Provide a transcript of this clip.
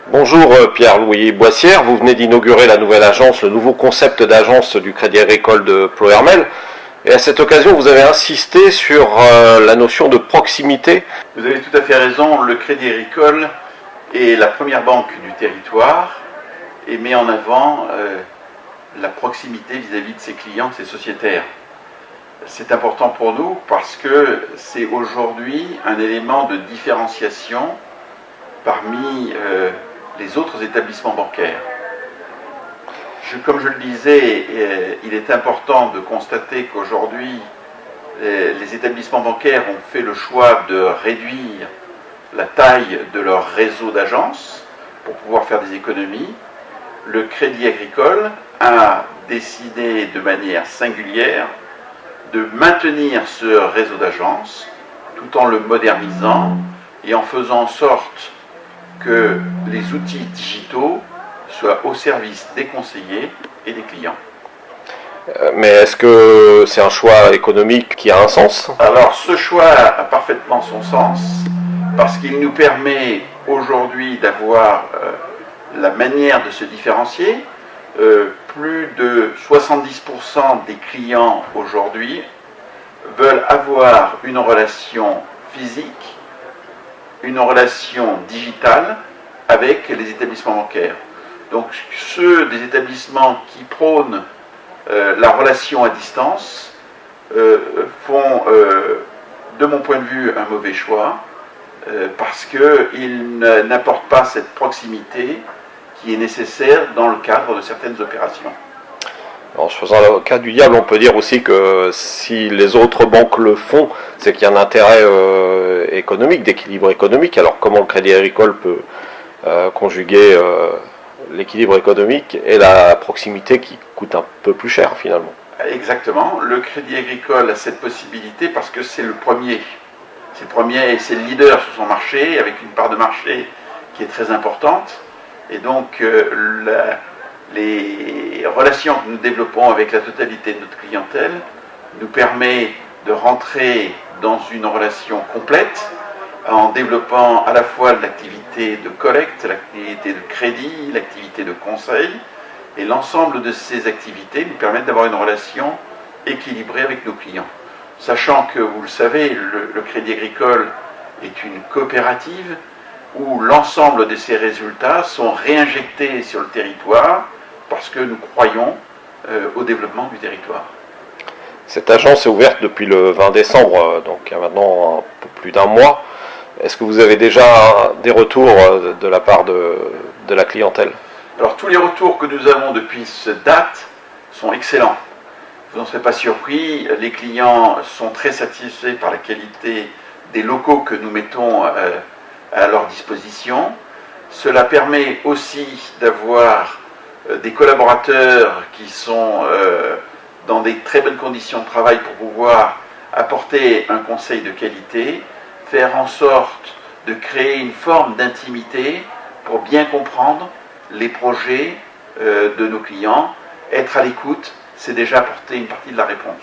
Bonjour Pierre-Louis Boissière, vous venez d'inaugurer la nouvelle agence, le nouveau concept d'agence du Crédit Agricole de Ploërmel. Et à cette occasion, vous avez insisté sur la notion de proximité. Vous avez tout à fait raison, le Crédit Agricole est la première banque du territoire et met en avant la proximité vis-à-vis de ses clients, de ses sociétaires. C'est important pour nous parce que c'est aujourd'hui un élément de différenciation parmi les autres établissements bancaires. Comme je le disais, il est important de constater qu'aujourd'hui, les établissements bancaires ont fait le choix de réduire la taille de leur réseau d'agences pour pouvoir faire des économies. Le Crédit Agricole a décidé de manière singulière de maintenir ce réseau d'agences tout en le modernisant et en faisant en sorte que les outils digitaux soient au service des conseillers et des clients. Mais est-ce que c'est un choix économique qui a un sens? Alors ce choix a parfaitement son sens parce qu'il nous permet aujourd'hui d'avoir la manière de se différencier. Plus de 70% des clients aujourd'hui veulent avoir une relation physique, une relation digitale avec les établissements bancaires. Donc ceux des établissements qui prônent la relation à distance font, de mon point de vue, un mauvais choix parce qu'ils n'apportent pas cette proximité qui est nécessaire dans le cadre de certaines opérations. En se faisant l'avocat du diable, on peut dire aussi que si les autres banques le font, c'est qu'il y a un intérêt économique, d'équilibre économique. Alors comment le Crédit Agricole peut conjuguer l'équilibre économique et la proximité qui coûte un peu plus cher finalement? Exactement. Le Crédit Agricole a cette possibilité parce que c'est le premier. C'est le premier et c'est le leader sur son marché, avec une part de marché qui est très importante. Et donc, les relations que nous développons avec la totalité de notre clientèle nous permet de rentrer dans une relation complète en développant à la fois l'activité de collecte, l'activité de crédit, l'activité de conseil. Et l'ensemble de ces activités nous permettent d'avoir une relation équilibrée avec nos clients. Sachant que, vous le savez, le Crédit Agricole est une coopérative où l'ensemble de ces résultats sont réinjectés sur le territoire parce que nous croyons au développement du territoire. Cette agence est ouverte depuis le 20 décembre, donc il y a maintenant un peu plus d'un mois. Est-ce que vous avez déjà des retours de la part de la clientèle? Alors tous les retours que nous avons depuis cette date sont excellents. Vous n'en serez pas surpris, les clients sont très satisfaits par la qualité des locaux que nous mettons à leur disposition. Cela permet aussi d'avoir des collaborateurs qui sont dans des très bonnes conditions de travail pour pouvoir apporter un conseil de qualité, faire en sorte de créer une forme d'intimité pour bien comprendre les projets de nos clients. Être à l'écoute, c'est déjà apporter une partie de la réponse.